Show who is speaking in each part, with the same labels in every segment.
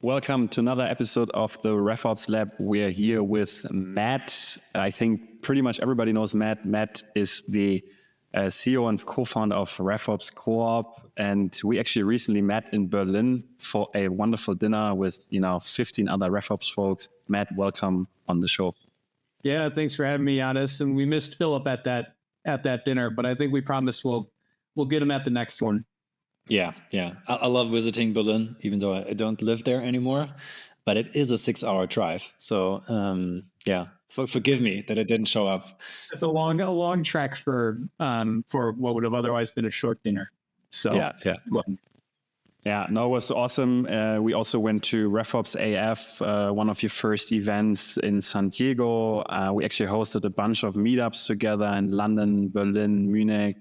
Speaker 1: Welcome to another episode of the RevOps Lab. We're here with Matt. I think pretty much everybody knows Matt. Matt is the CEO and co-founder of RevOps Co-op. And we actually recently met in Berlin for a wonderful dinner with 15 other RevOps folks. Matt, welcome on the show.
Speaker 2: Yeah, thanks for having me, Giannis. And we missed Philip at that dinner, but I think we promised we'll get him at the next one.
Speaker 3: Yeah. I love visiting Berlin, even though I don't live there anymore. But it is a 6-hour drive. So forgive me that I didn't show up.
Speaker 2: It's a long trek for what would have otherwise been a short dinner. So
Speaker 1: yeah. Yeah, no, it was awesome. We also went to RevOps AF, one of your first events in San Diego. We actually hosted a bunch of meetups together in London, Berlin, Munich,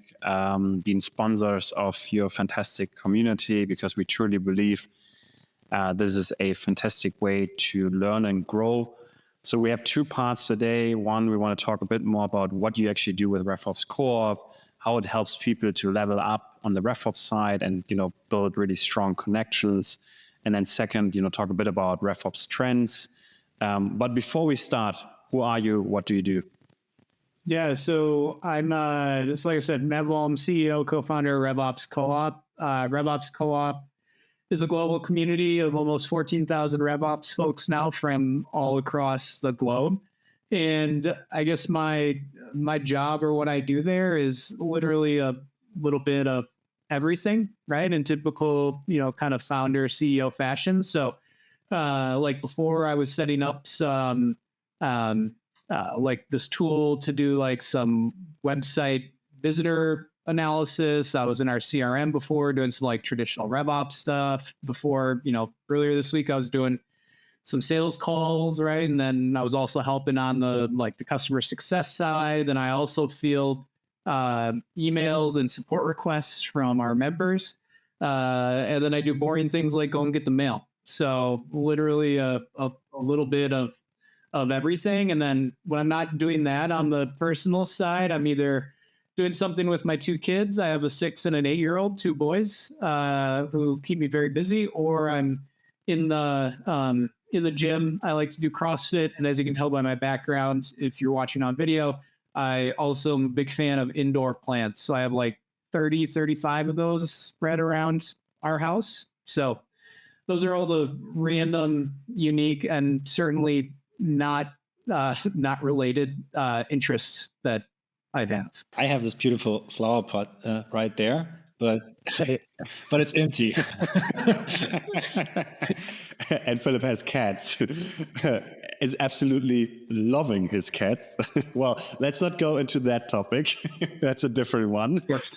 Speaker 1: being sponsors of your fantastic community, because we truly believe this is a fantastic way to learn and grow. So we have two parts today. One, we want to talk a bit more about what you actually do with RevOps Co-op, how it helps people to level up on the RevOps side and, build really strong connections. And then second, talk a bit about RevOps trends. But before we start, who are you? What do you do?
Speaker 2: Yeah, so I'm, just like I said, Matthew Volm, CEO, co-founder of RevOps Co-op. RevOps Co-op is a global community of almost 14,000 RevOps folks now from all across the globe. And I guess my job or what I do there is literally a little bit of everything, right? In typical, kind of founder CEO fashion. So, like before, I was setting up some like this tool to do like some website visitor analysis. I was in our CRM before, doing some like traditional RevOps stuff. Before, earlier this week, I was doing some sales calls, right? And then I was also helping on the customer success side. And I also field emails and support requests from our members. And then I do boring things like go and get the mail. So literally a little bit of everything. And then when I'm not doing that on the personal side, I'm either doing something with my two kids. I have a 6 and an 8-year-old, two boys, who keep me very busy, or I'm in the gym. I like to do CrossFit. And as you can tell by my background, if you're watching on video, I also am a big fan of indoor plants. So I have like 35 of those spread around our house. So those are all the random, unique, and certainly not related interests that I have.
Speaker 3: I have this beautiful flower pot right there, but it's empty.
Speaker 1: And Philip has cats. Is absolutely loving his cats. Well, let's not go into that topic. That's a different one. But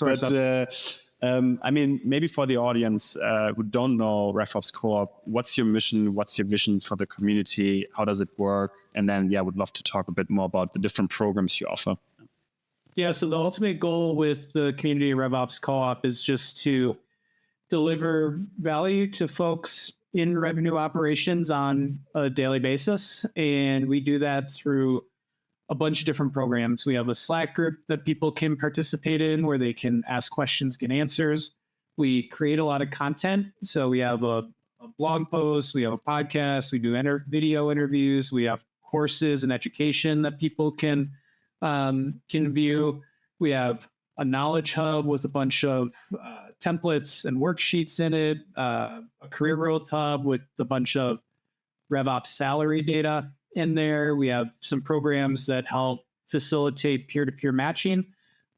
Speaker 1: maybe for the audience who don't know RevOps Co-op, what's your mission? What's your vision for the community? How does it work? And then, I would love to talk a bit more about the different programs you offer.
Speaker 2: Yeah, so the ultimate goal with the community of RevOps Co-op is just to deliver value to folks in revenue operations on a daily basis. And we do that through a bunch of different programs. We have a Slack group that people can participate in where they can ask questions, get answers. We create a lot of content. So we have a blog post, we have a podcast, we do video interviews, we have courses and education that people can view. We have a knowledge hub with a bunch of templates and worksheets in it, a career growth hub with a bunch of RevOps salary data in there. We have some programs that help facilitate peer-to-peer matching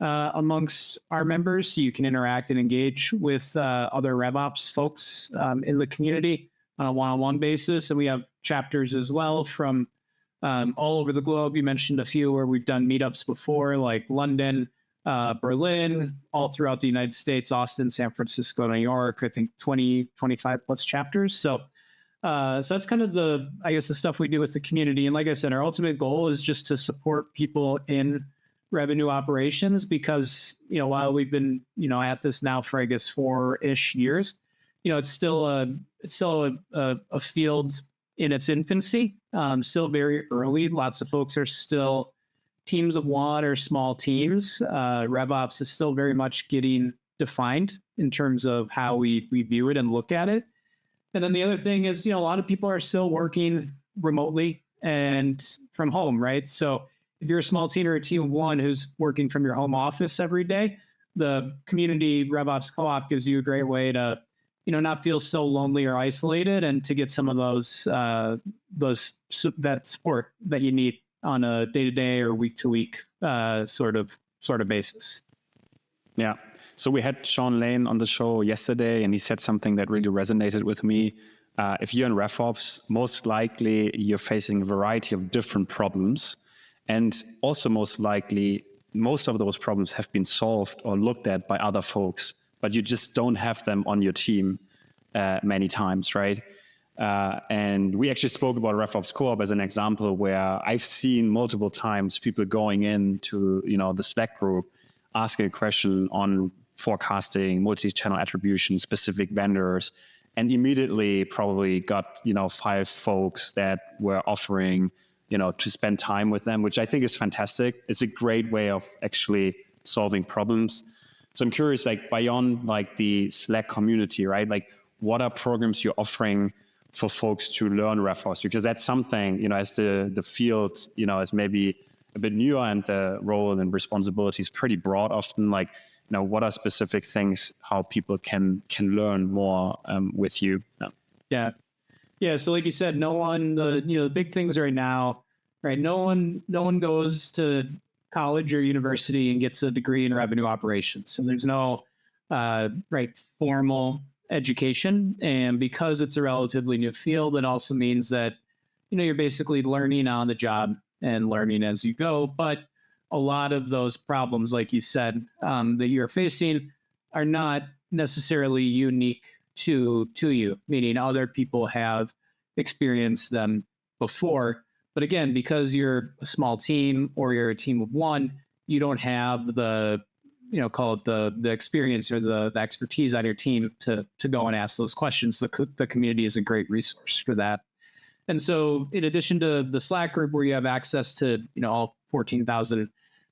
Speaker 2: amongst our members, so you can interact and engage with other RevOps folks in the community on a one-on-one basis. And we have chapters as well from all over the globe. You mentioned a few where we've done meetups before, like London, Berlin, all throughout the United States, Austin, San Francisco, New York, I think 25 plus chapters. So that's kind of the stuff we do with the community. And like I said, our ultimate goal is just to support people in revenue operations, because, while we've been, at this now for, 4-ish years, it's still a field in its infancy, still very early. Lots of folks are still teams of one or small teams. RevOps is still very much getting defined in terms of how we view it and look at it. And then the other thing is, a lot of people are still working remotely and from home, right? So if you're a small team or a team of one who's working from your home office every day, the community RevOps Co-op gives you a great way to, not feel so lonely or isolated, and to get some of that support that you need on a day-to-day or week-to-week sort of basis.
Speaker 1: Yeah. So we had Sean Lane on the show yesterday, and he said something that really resonated with me. If you're in RevOps, most likely you're facing a variety of different problems. And also most likely, most of those problems have been solved or looked at by other folks, but you just don't have them on your team many times, right? And we actually spoke about RevOps Co-op as an example where I've seen multiple times people going into, the Slack group, asking a question on forecasting, multi-channel attribution, specific vendors, and immediately probably got, 5 folks that were offering, to spend time with them, which I think is fantastic. It's a great way of actually solving problems. So I'm curious, beyond the Slack community, right? What are programs you're offering for folks to learn RevOps? Because that's something, as the field, is maybe a bit newer and the role and responsibility is pretty broad often. What are specific things how people can learn more with you?
Speaker 2: Yeah. So like you said, the big things right now, right? No one goes to college or university and gets a degree in revenue operations. So there's no formal education. And because it's a relatively new field, it also means that, you're basically learning on the job and learning as you go. But a lot of those problems, like you said, that you're facing are not necessarily unique to you, meaning other people have experienced them before. But again, because you're a small team or you're a team of one, you don't have the, call it the experience or the expertise on your team to go and ask those questions. The community is a great resource for that. And so in addition to the Slack group where you have access to, all 14,000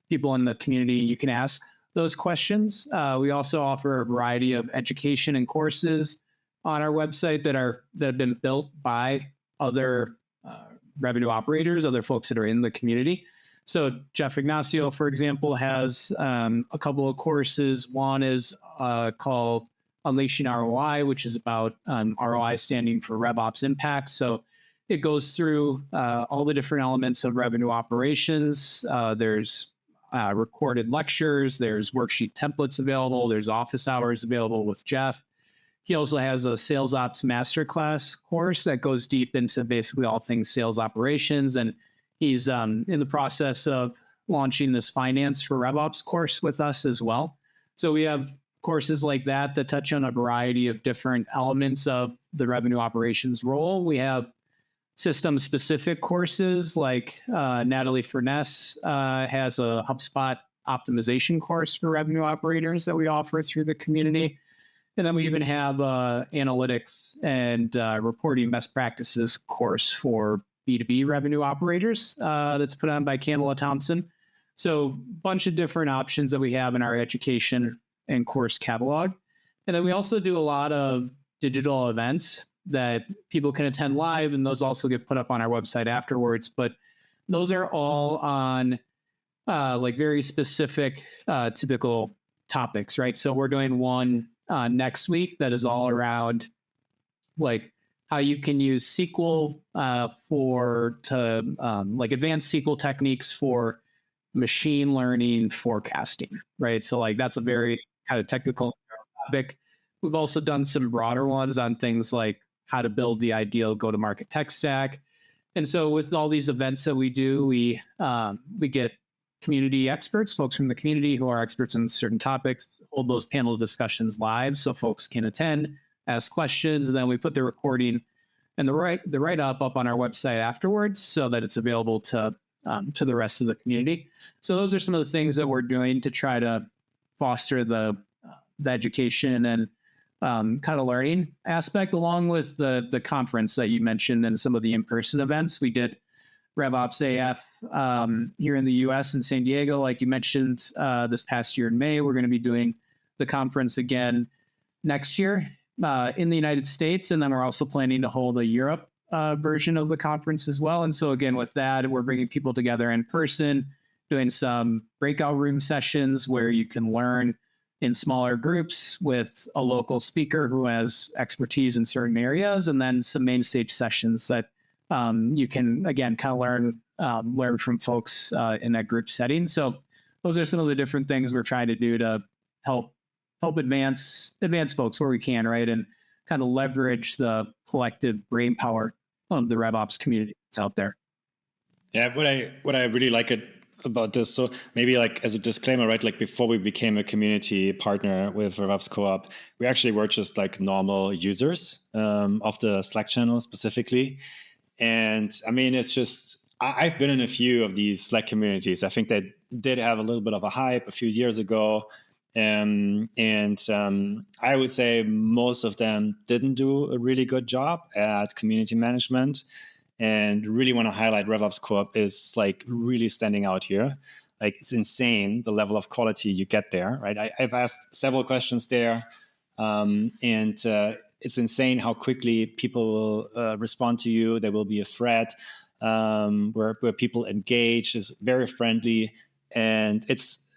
Speaker 2: people in the community, you can ask those questions. We also offer a variety of education and courses on our website that have been built by other revenue operators, other folks that are in the community. So Jeff Ignacio, for example, has a couple of courses. One is called Unleashing ROI, which is about ROI standing for RevOps Impact. So it goes through all the different elements of revenue operations. There's recorded lectures, there's worksheet templates available, there's office hours available with Jeff. He also has a Sales Ops Masterclass course that goes deep into basically all things sales operations. And he's in the process of launching this Finance for RevOps course with us as well. So we have courses like that touch on a variety of different elements of the revenue operations role. We have system-specific courses like Natalie Furness has a HubSpot optimization course for revenue operators that we offer through the community. And then we even have analytics and reporting best practices course for B2B revenue operators that's put on by Camilla Thompson. So a bunch of different options that we have in our education and course catalog. And then we also do a lot of digital events that people can attend live, and those also get put up on our website afterwards. But those are all on very specific, typical topics, right? So we're doing one next week that is all around how you can use SQL advanced SQL techniques for machine learning forecasting, right? So that's a very kind of technical topic. We've also done some broader ones on things like how to build the ideal go-to-market tech stack. And so with all these events that we do, we get community experts, folks from the community who are experts in certain topics, hold those panel discussions live so folks can attend, ask questions, and then we put the recording and the write-up up on our website afterwards so that it's available to the rest of the community. So those are some of the things that we're doing to try to foster the education and kind of learning aspect, along with the conference that you mentioned and some of the in-person events. We did RevOps AF here in the US in San Diego, like you mentioned, this past year in May. We're going to be doing the conference again next year. in the United States, and then we're also planning to hold a Europe version of the conference as well. And so again, with that, we're bringing people together in person, doing some breakout room sessions where you can learn in smaller groups with a local speaker who has expertise in certain areas, and then some main stage sessions that you can, again, kind of learn from folks in that group setting. So those are some of the different things we're trying to do to help advance folks where we can, right? And kind of leverage the collective brain power of the RevOps community that's out there.
Speaker 3: Yeah, what I really like about this, so maybe like as a disclaimer, right? Like before we became a community partner with RevOps Co-op, we actually were just like normal users of the Slack channel specifically. And I mean, it's just, I've been in a few of these Slack communities. I think they did have a little bit of a hype a few years ago. I would say most of them didn't do a really good job at community management, and really want to highlight RevOps Co-op is like really standing out here. Like it's insane the level of quality you get there, right? I've asked several questions there, and it's insane how quickly people will respond to you. There will be a thread where people engage, is very friendly, and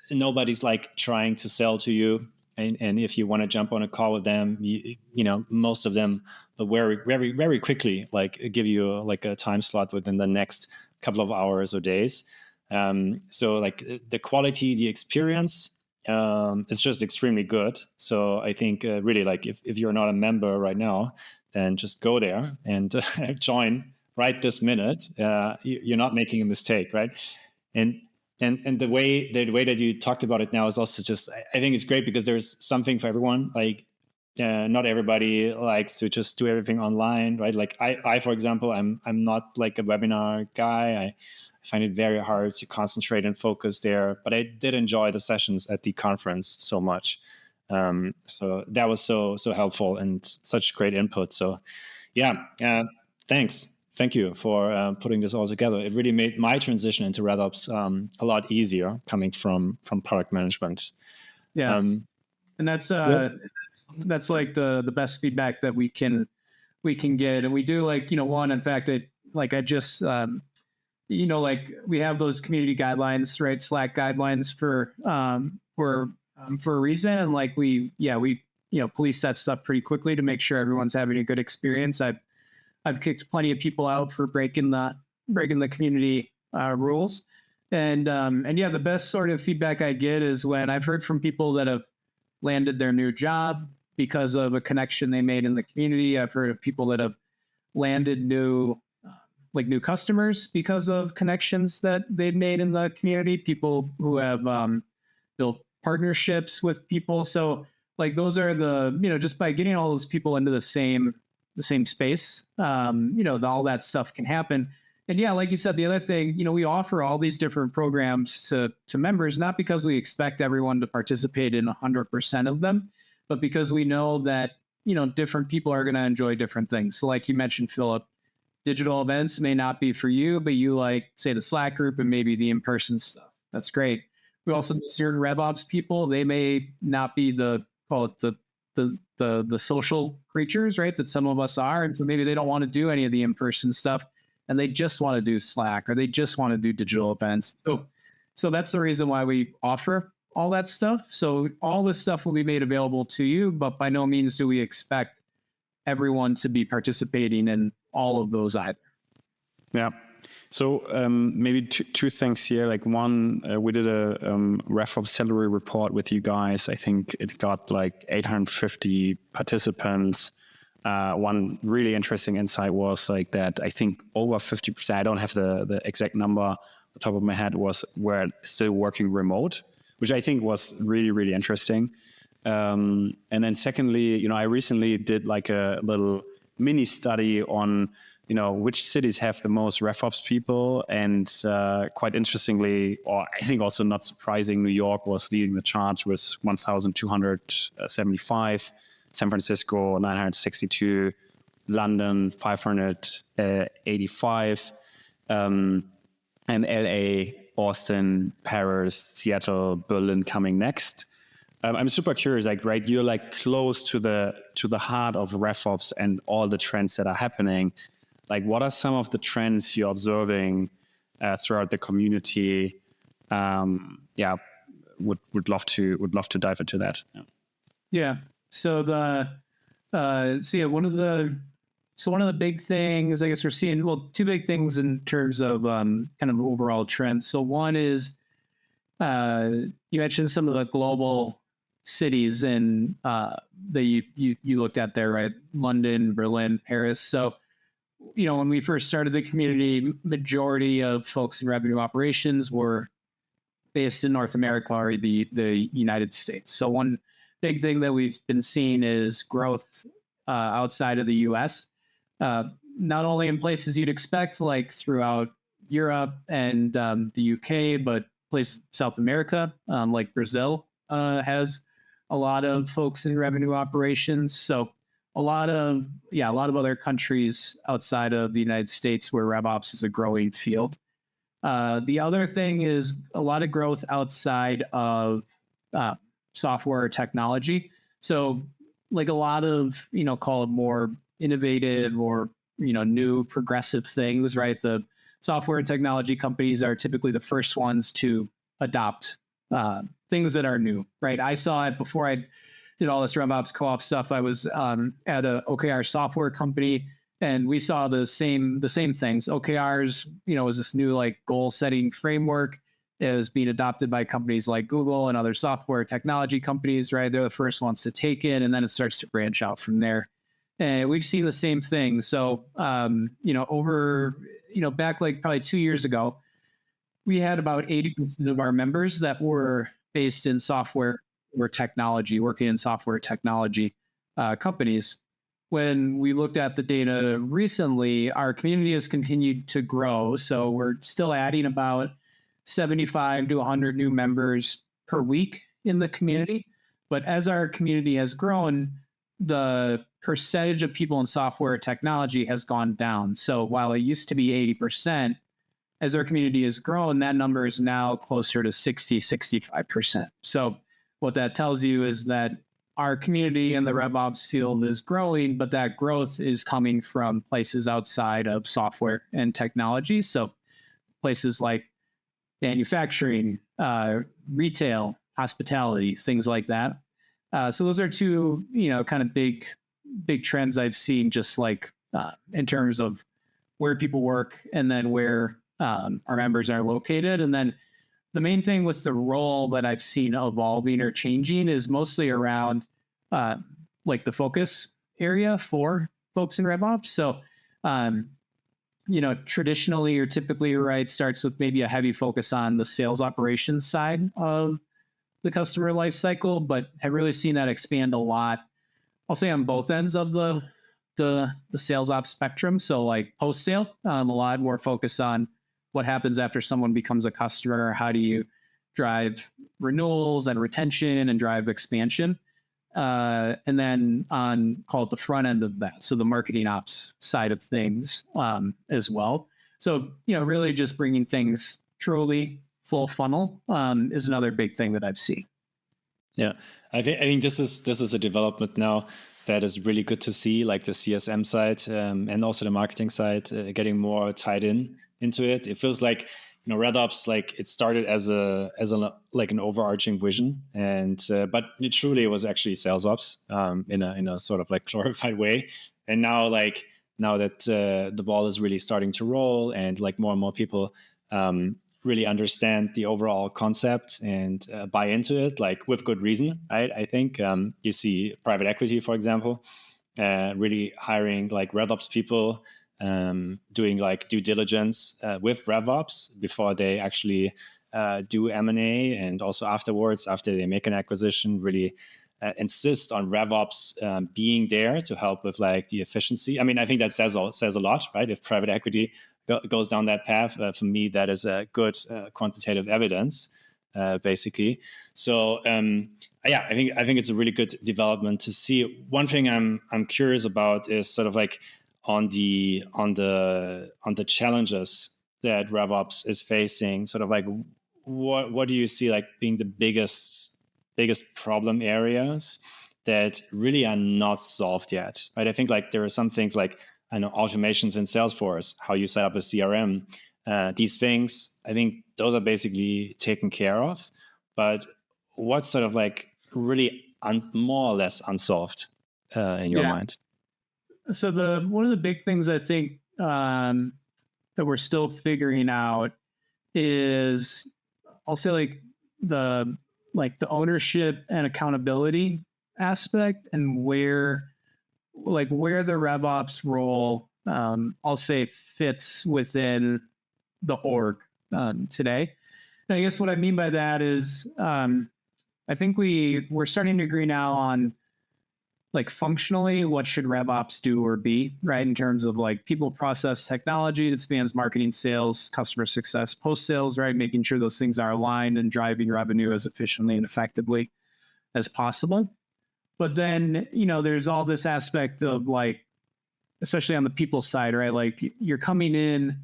Speaker 3: nobody's like trying to sell to you. And if you want to jump on a call with them, you know, most of them will very, very, very quickly like give you like a time slot within the next couple of hours or days. So like the quality, the experience is just extremely good. So I think really like if you're not a member right now, then just go there and join right this minute. You're not making a mistake, right? And the way that you talked about it now is also just, I think it's great because there's something for everyone. Like not everybody likes to just do everything online, right? Like I for example, I'm not like a webinar guy. I find it very hard to concentrate and focus there, but I did enjoy the sessions at the conference so much. So that was so helpful and such great input. So yeah, thanks. Thank you for putting this all together. It really made my transition into RevOps a lot easier coming from product management.
Speaker 2: Yeah, and that's like the best feedback that we can get, and we do like, you know, one, in fact, I just you know, like we have those community guidelines, right? Slack guidelines for a reason, and like we you know, police that stuff pretty quickly to make sure everyone's having a good experience. I've kicked plenty of people out for breaking the community rules, and yeah, the best sort of feedback I get is when I've heard from people that have landed their new job because of a connection they made in the community. I've heard of people that have landed new customers because of connections that they've made in the community. People who have built partnerships with people. So like those are the, you know, just by getting all those people into the same space, you know, all that stuff can happen. And yeah, like you said, the other thing, you know, we offer all these different programs to members, not because we expect everyone to participate in 100% of them, but because we know that, you know, different people are going to enjoy different things. So like you mentioned, Philip, digital events may not be for you, but you like, say, the Slack group and maybe the in-person stuff. That's great. We also know certain RevOps people, they may not be the social creatures, right, that some of us are. And so maybe they don't want to do any of the in-person stuff and they just want to do Slack or they just want to do digital events. So that's the reason why we offer all that stuff. So all this stuff will be made available to you, but by no means do we expect everyone to be participating in all of those either.
Speaker 1: Yeah. So maybe two things here. Like one, we did a RevOps salary report with you guys. I think it got like 850 participants. One really interesting insight was like that I think over 50%, I don't have the exact number off the top of my head, were still working remote, which I think was really, really interesting. And then secondly, you know, I recently did like a little mini study on, you know, which cities have the most RevOps people. And quite interestingly, or I think also not surprising, New York was leading the charge with 1,275, San Francisco 962, London 585, and LA, Boston, Paris, Seattle, Berlin coming next. I'm super curious, like, right, you're like close to the heart of RevOps and all the trends that are happening. Like, what are some of the trends you're observing throughout the community? Would love to dive into that.
Speaker 2: Yeah. So one of the big things, I guess we're seeing, well, two big things in terms of kind of overall trends. So one is you mentioned some of the global cities and that you looked at there, right? London, Berlin, Paris. So, when we first started the community, majority of folks in revenue operations were based in North America or the United States. So one big thing that we've been seeing is growth outside of the US, not only in places you'd expect, like throughout Europe and the UK, but places South America, like Brazil has a lot of folks in revenue operations. So a lot of other countries outside of the United States where RevOps is a growing field. The other thing is a lot of growth outside of software technology. So like a lot of, call it more innovative or, new progressive things, right? The software and technology companies are typically the first ones to adopt things that are new, right? I saw it before I did all this RevOps Co-op stuff. I was at a OKR software company, and we saw the same things. OKRs, was this new like goal setting framework. It was being adopted by companies like Google and other software technology companies, right? They're the first ones to take it, and then it starts to branch out from there. And we've seen the same thing. So, back like probably 2 years ago, we had about 80% of our members that were based in software or technology, working in software technology companies. When we looked at the data recently, our community has continued to grow. So we're still adding about 75 to 100 new members per week in the community. But as our community has grown, the percentage of people in software technology has gone down. So while it used to be 80%, as our community has grown, that number is now closer to 60, 65%. So what that tells you is that our community in the RevOps field is growing, but that growth is coming from places outside of software and technology. So places like manufacturing, retail, hospitality, things like that. So those are two, kind of big trends I've seen, just like in terms of where people work and then where our members are located. And then the main thing with the role that I've seen evolving or changing is mostly around like the focus area for folks in RevOps. So, traditionally or typically, right, starts with maybe a heavy focus on the sales operations side of the customer life cycle, but have really seen that expand a lot. I'll say on both ends of the sales ops spectrum. So like post sale, a lot more focus on what happens after someone becomes a customer. How do you drive renewals and retention and drive expansion? And then on, call it the front end of that, so the marketing ops side of things as well. So, really just bringing things truly full funnel is another big thing that I've seen.
Speaker 3: Yeah, I think this is a development now that is really good to see, like the CSM side and also the marketing side getting more tied into it. It feels like RevOps, like it started as an overarching vision, and but it truly was actually sales ops in a sort of like glorified way. And now that the ball is really starting to roll, and like more and more people really understand the overall concept and buy into it, like with good reason, right? I think you see private equity, for example, really hiring like RevOps people, doing like due diligence with RevOps before they actually do M&A, and also afterwards, after they make an acquisition, really insist on RevOps being there to help with like the efficiency. I mean, I think that says a lot, right? If private equity goes down that path, for me, that is a good quantitative evidence, basically. So yeah, I think it's a really good development to see. One thing I'm curious about is sort of like on the challenges that RevOps is facing. Sort of like what do you see like being the biggest biggest problem areas that really are not solved yet, right? I think like there are some things like, I know, automations in Salesforce, how you set up a CRM, these things, I think those are basically taken care of. But what's sort of like really more or less unsolved in your mind?
Speaker 2: So one of the big things I think that we're still figuring out is, I'll say the ownership and accountability aspect, and where the RevOps role, I'll say, fits within the org today. And I guess what I mean by that is, I think we're starting to agree now on like functionally what should RevOps do or be, right? In terms of like people, process, technology that spans marketing, sales, customer success, post-sales, right? Making sure those things are aligned and driving revenue as efficiently and effectively as possible. But then, there's all this aspect of like, especially on the people side, right? Like you're coming in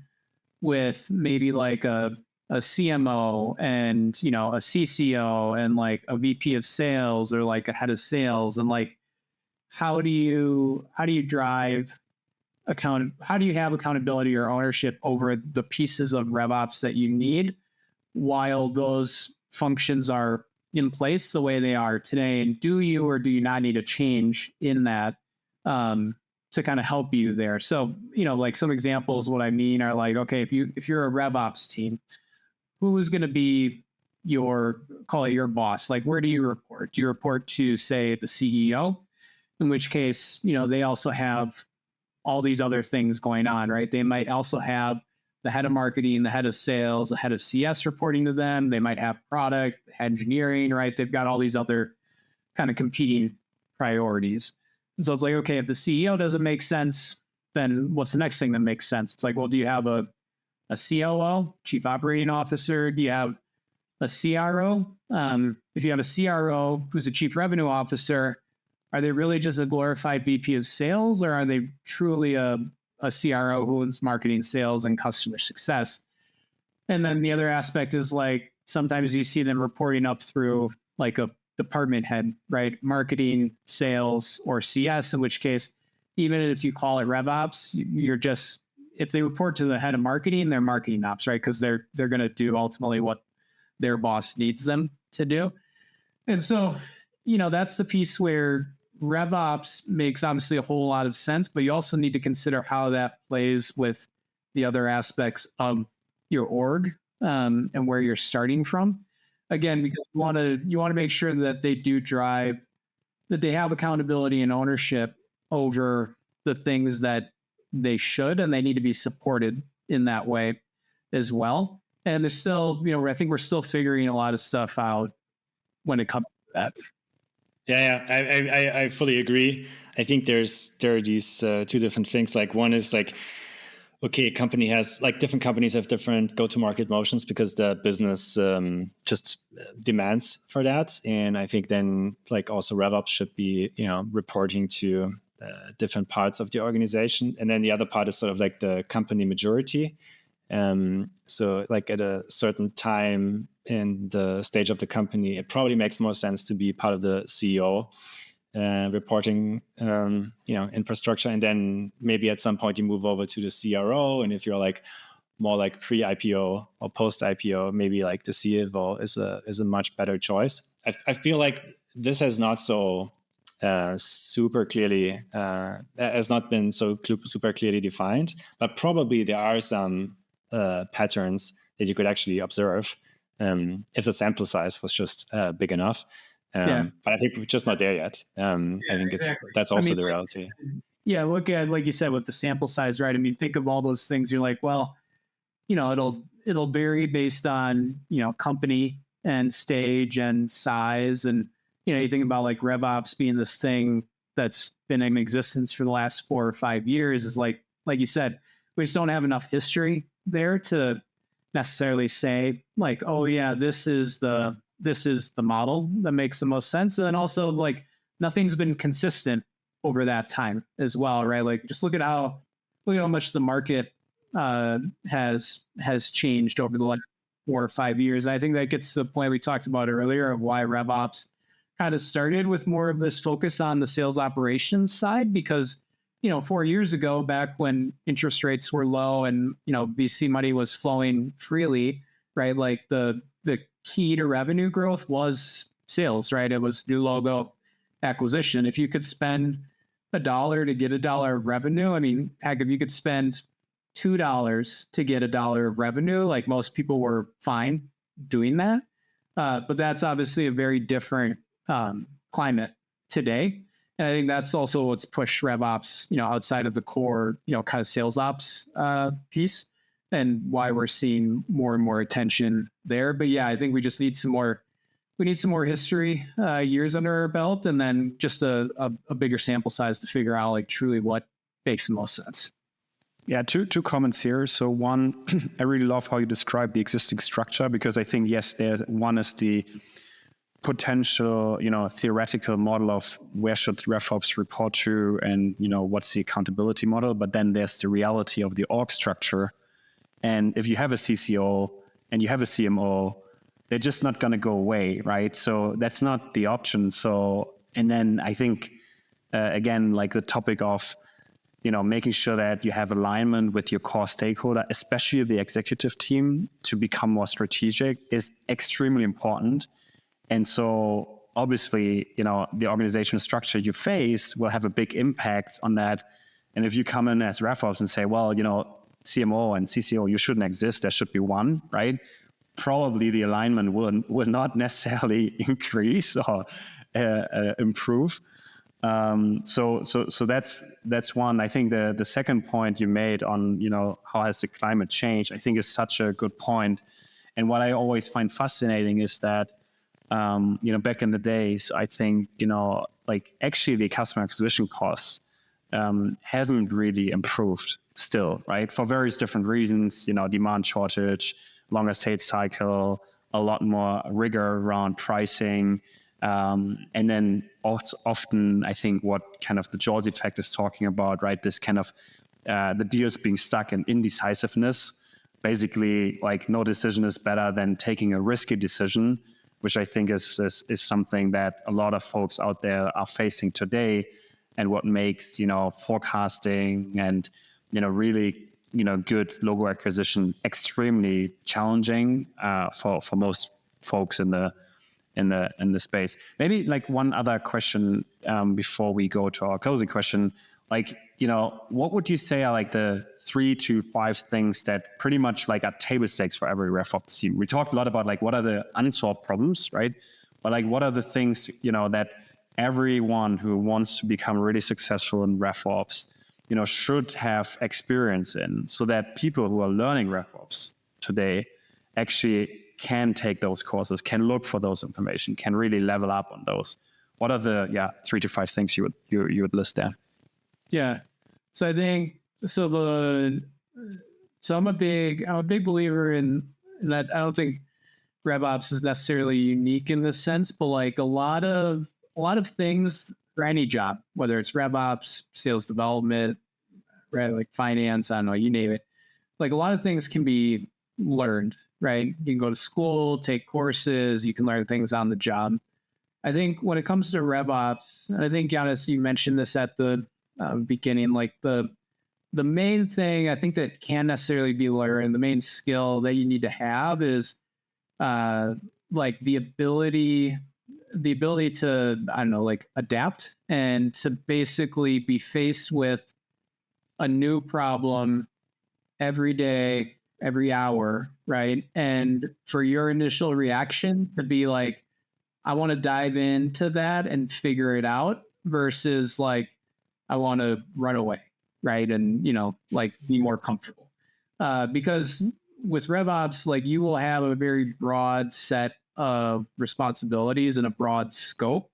Speaker 2: with maybe like a CMO and, a CCO and like a VP of sales or like a head of sales, and like, how do you drive how do you have accountability or ownership over the pieces of RevOps that you need while those functions are in place the way they are today? And do you or do you not need a change in that to kind of help you there? So, like some examples, what I mean are like, okay, if you're a RevOps team, who is going to be call it your boss? Like, where do you report? Do you report to, say, the CEO? In which case, they also have all these other things going on, right? They might also have the head of marketing, the head of sales, the head of CS reporting to them. They might have product, engineering, right? They've got all these other kind of competing priorities. And so it's like, okay, if the CEO doesn't make sense, then what's the next thing that makes sense? It's like, well, do you have a COO, chief operating officer? Do you have a CRO? If you have a CRO who's a chief revenue officer, are they really just a glorified VP of sales, or are they truly a CRO who owns marketing, sales, and customer success? And then the other aspect is like, sometimes you see them reporting up through like a department head, right? Marketing, sales, or CS, in which case, even if you call it RevOps, if they report to the head of marketing, they're marketing ops, right? Because they're going to do ultimately what their boss needs them to do. And so, that's the piece where RevOps makes obviously a whole lot of sense, but you also need to consider how that plays with the other aspects of your org and where you're starting from. Again, because you want to make sure that they do drive, that they have accountability and ownership over the things that they should, and they need to be supported in that way as well. And there's still, I think we're still figuring a lot of stuff out when it comes to that.
Speaker 3: Yeah, I fully agree. I think there are these two different things. Like one is like, okay, different companies have different go-to-market motions because the business just demands for that. And I think then like also RevOps should be, reporting to different parts of the organization. And then the other part is sort of like the company maturity. So like at a certain time in the stage of the company, it probably makes more sense to be part of the CEO reporting, infrastructure. And then maybe at some point you move over to the CRO. And if you're like more like pre-IPO or post-IPO, maybe like the CFO is a much better choice. I feel like this has not so super clearly, has not been so super clearly defined, but probably there are some patterns that you could actually observe if the sample size was just big enough. But I think we're just not there yet. I think that's also the reality.
Speaker 2: Yeah, look at, like you said, with the sample size, right? I mean, think of all those things. You're like, well, it'll vary based on, company and stage and size. And, you think about like RevOps being this thing that's been in existence for the last 4 or 5 years, is like you said, we just don't have enough history there to necessarily say like, oh yeah, this is the model that makes the most sense. And then also like nothing's been consistent over that time as well, right? Like just look at how much the market has changed over the last 4 or 5 years. And I think that gets to the point we talked about earlier of why RevOps kind of started with more of this focus on the sales operations side because, 4 years ago, back when interest rates were low and, VC money was flowing freely, right? Like the key to revenue growth was sales, right? It was new logo acquisition. If you could spend $1 to get $1 of revenue, I mean, heck, if you could spend $2 to get $1 of revenue, like most people were fine doing that. But that's obviously a very different climate today. And I think that's also what's pushed RevOps, outside of the core, kind of sales ops piece and why we're seeing more and more attention there. But yeah, I think we just need some more history, years under our belt, and then just a bigger sample size to figure out like truly what makes the most sense.
Speaker 1: Yeah, two comments here. So one, I really love how you describe the existing structure because I think, yes, one is the potential, theoretical model of where should RevOps report to and, what's the accountability model. But then there's the reality of the org structure. And if you have a CCO and you have a CMO, they're just not going to go away, right? So that's not the option. So, and then I think, again, like the topic of, making sure that you have alignment with your core stakeholder, especially the executive team, to become more strategic is extremely important. And so obviously, the organizational structure you face will have a big impact on that. And if you come in as RevOps and say, well, CMO and CCO, you shouldn't exist, there should be one, right? Probably the alignment will not necessarily increase or improve. So that's one. I think the second point you made on, how has the climate changed, I think is such a good point. And what I always find fascinating is that, back in the days, I think, like actually the customer acquisition costs haven't really improved still, right? For various different reasons, demand shortage, longer sales cycle, a lot more rigor around pricing. And then often, I think what kind of the Jaws effect is talking about, right? This kind of the deals being stuck in indecisiveness. Basically, like no decision is better than taking a risky decision, which I think is something that a lot of folks out there are facing today, and what makes forecasting and really good logo acquisition extremely challenging for most folks in the space. Maybe like one other question before we go to our closing question, like, what would you say are like the 3 to 5 things that pretty much like are table stakes for every RevOps team? We talked a lot about like what are the unsolved problems, right? But like what are the things, that everyone who wants to become really successful in RevOps, should have experience in, so that people who are learning RevOps today actually can take those courses, can look for those information, can really level up on those. What are the 3 to 5 things you would list there?
Speaker 2: Yeah. So I think I'm a big believer in that. I don't think RevOps is necessarily unique in this sense, but like a lot of things for any job, whether it's RevOps, sales development, right, like finance, I don't know, you name it. Like a lot of things can be learned, right? You can go to school, take courses, you can learn things on the job. I think when it comes to RevOps, and I think, Giannis, you mentioned this at the beginning, like the main thing I think that can't necessarily be learned, the main skill that you need to have is like the ability to, I don't know, like adapt and to basically be faced with a new problem every day, every hour, right? And for your initial reaction to be like, I want to dive into that and figure it out versus like, I want to run away, right? And, like be more comfortable. Because with RevOps, like you will have a very broad set of responsibilities and a broad scope.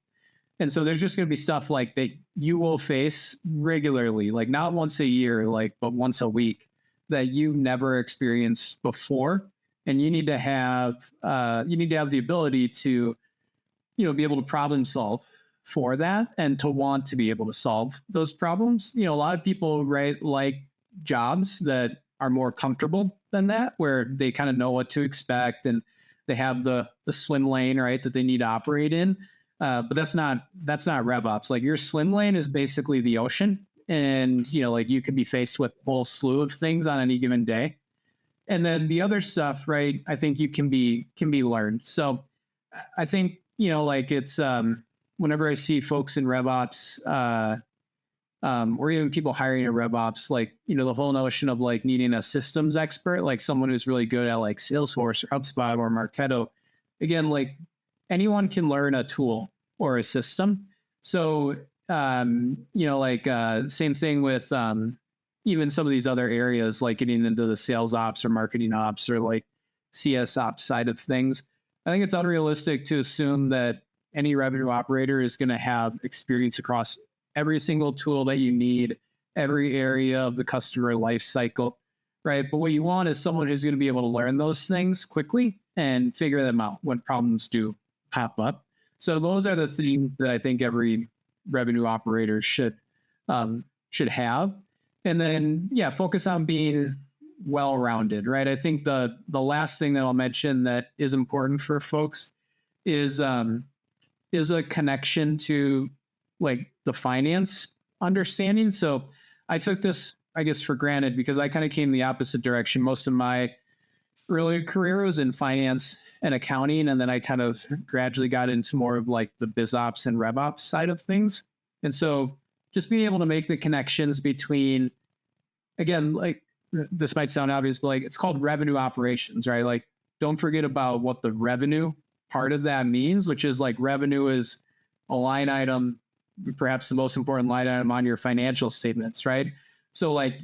Speaker 2: And so there's just going to be stuff like that you will face regularly, like not once a year, like, but once a week that you never experienced before. And you need to have the ability to, be able to problem solve for that and to want to be able to solve those problems. A lot of people, right, like jobs that are more comfortable than that, where they kind of know what to expect and they have the swim lane, right, that they need to operate in. But that's not RevOps. Like your swim lane is basically the ocean, and like you could be faced with a whole slew of things on any given day. And then the other stuff, right? I think you can be learned. So I think like it's whenever I see folks in RevOps, or even people hiring a RevOps, like the whole notion of like needing a systems expert, like someone who's really good at like Salesforce or HubSpot or Marketo. Again, like anyone can learn a tool or a system. So like same thing with even some of these other areas, like getting into the sales ops or marketing ops or like CS ops side of things. I think it's unrealistic to assume that any revenue operator is going to have experience across every single tool that you need, every area of the customer life cycle, right? But what you want is someone who's going to be able to learn those things quickly and figure them out when problems do pop up. So those are the things that I think every revenue operator should have. And then, focus on being well-rounded, right? I think the last thing that I'll mention that is important for folks is a connection to like the finance understanding. So I took this, I guess, for granted because I kind of came the opposite direction. Most of my earlier career was in finance and accounting, and then I kind of gradually got into more of like the biz ops and rev ops side of things. And so just being able to make the connections between, again, like this might sound obvious, but like it's called revenue operations, right? Like don't forget about what the revenue part of that means, which is like revenue is a line item, perhaps the most important line item on your financial statements, right? So like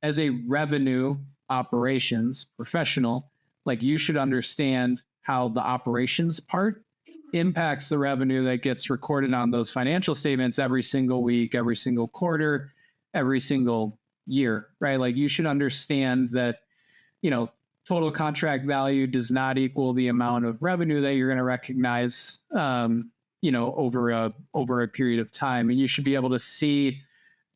Speaker 2: as a revenue operations professional, like you should understand how the operations part impacts the revenue that gets recorded on those financial statements every single week, every single quarter, every single year, right? Like you should understand that, total contract value does not equal the amount of revenue that you're going to recognize, over a period of time. And you should be able to see,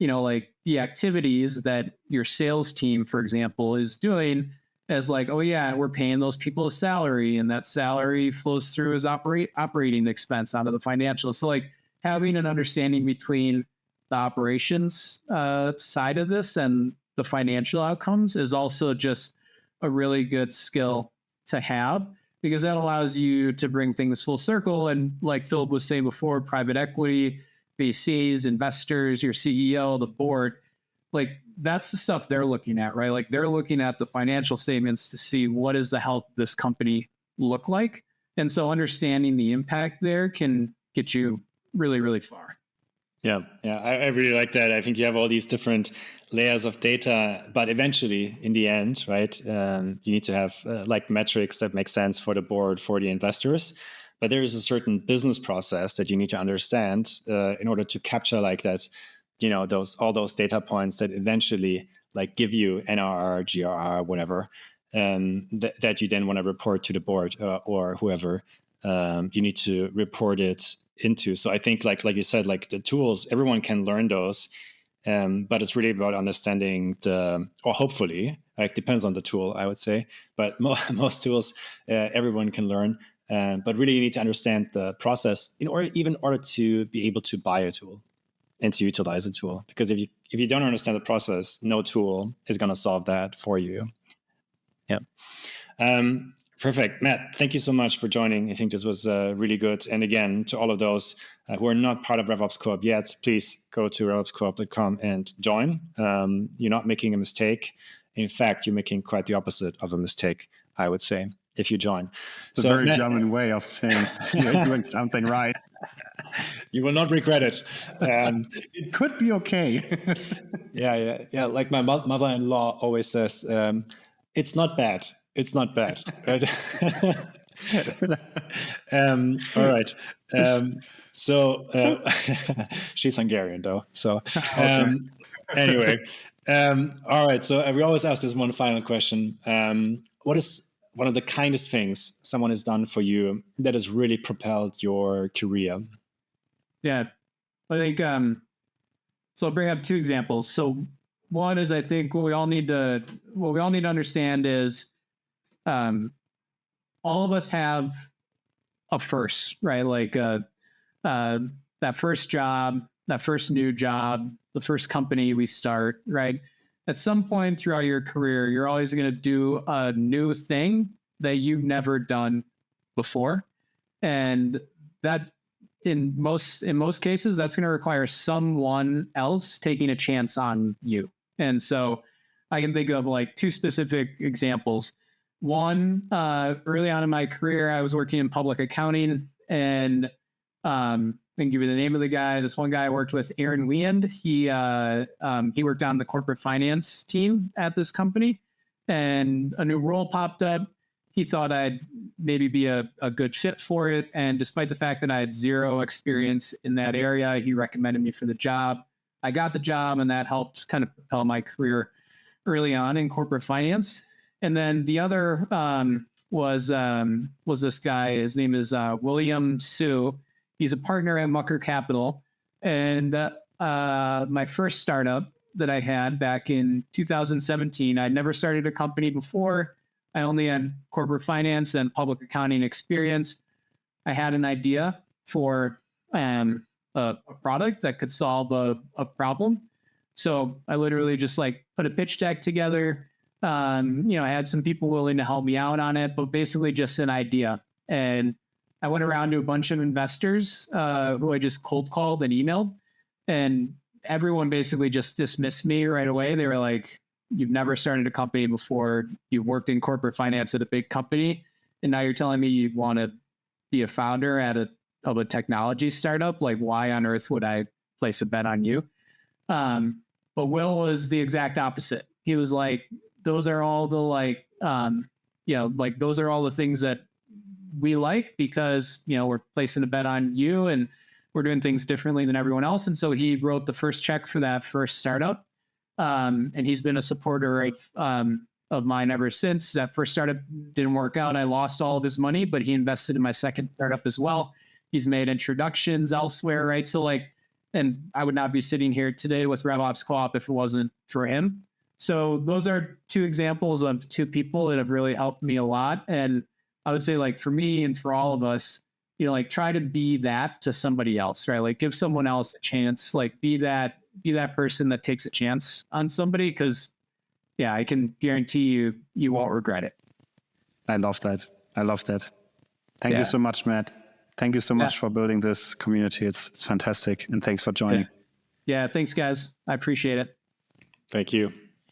Speaker 2: like the activities that your sales team, for example, is doing as like, oh yeah, we're paying those people a salary, and that salary flows through as operating expense onto the financials. So like having an understanding between the operations side of this and the financial outcomes is also just a really good skill to have, because that allows you to bring things full circle. And like Philip was saying before, private equity, VCs, investors, your CEO, the board, like that's the stuff they're looking at, right? Like they're looking at the financial statements to see what does the health of this company look like. And so understanding the impact there can get you really, really far.
Speaker 3: Yeah, I really like that. I think you have all these different layers of data, but eventually, in the end, right, you need to have like metrics that make sense for the board, for the investors. But there is a certain business process that you need to understand in order to capture like that, all those data points that eventually like give you NRR, GRR, whatever, that you then want to report to the board or whoever you need to report it into. So I think like you said, like the tools, everyone can learn those, but it's really about understanding or hopefully, like depends on the tool, I would say, but most tools everyone can learn, but really you need to understand the process in order to be able to buy a tool and to utilize a tool. Because if you don't understand the process, no tool is going to solve that for you. Yeah. Perfect. Matt, thank you so much for joining. I think this was really good. And again, to all of those who are not part of RevOps Co-op yet, please go to revopscoop.com and join. You're not making a mistake. In fact, you're making quite the opposite of a mistake, I would say, if you join.
Speaker 1: It's a very German way of saying you're doing something right.
Speaker 3: You will not regret it.
Speaker 1: It could be okay.
Speaker 3: Yeah. Like my mother-in-law always says, it's not bad. It's not bad, right? All right. So she's Hungarian, though. So anyway, all right. So we always ask this one final question. What is one of the kindest things someone has done for you that has really propelled your career?
Speaker 2: Yeah, I think so. I'll bring up two examples. So one is, I think what we all need to understand is all of us have a first, right? Like that first job, that first new job, the first company we start, right? At some point throughout your career, you're always going to do a new thing that you've never done before. And that in most cases, that's going to require someone else taking a chance on you. And so I can think of like two specific examples. One, early on in my career, I was working in public accounting, and I can give you the name of the guy. This one guy I worked with, Aaron Weand. He worked on the corporate finance team at this company, and a new role popped up. He thought I'd maybe be a good fit for it. And despite the fact that I had zero experience in that area, he recommended me for the job. I got the job, and that helped kind of propel my career early on in corporate finance. And then the other was this guy. His name is William Su. He's a partner at Mucker Capital. And my first startup that I had back in 2017, I'd never started a company before. I only had corporate finance and public accounting experience. I had an idea for a product that could solve a problem. So I literally just like put a pitch deck together. I had some people willing to help me out on it, but basically just an idea. And I went around to a bunch of investors who I just cold called and emailed, and everyone basically just dismissed me right away. They were like, "You've never started a company before. You've worked in corporate finance at a big company, and now you're telling me you want to be a founder of a technology startup. Like, why on earth would I place a bet on you?" But Will was the exact opposite. He was like, "Those are all the those are all the things that we like because, we're placing a bet on you and we're doing things differently than everyone else." And so he wrote the first check for that first startup. And he's been a supporter of mine ever since. That first startup didn't work out. I lost all of his money, but he invested in my second startup as well. He's made introductions elsewhere, right? So and I would not be sitting here today with RevOps Co-op if it wasn't for him. So those are two examples of two people that have really helped me a lot. And I would say, like, for me and for all of us, try to be that to somebody else, right? Like, give someone else a chance, like be that person that takes a chance on somebody. Cause I can guarantee you won't regret it.
Speaker 1: I love that. Thank you so much, Matt. Thank you so much for building this community. It's fantastic. And thanks for joining.
Speaker 2: Yeah. Thanks guys. I appreciate it.
Speaker 3: Thank you.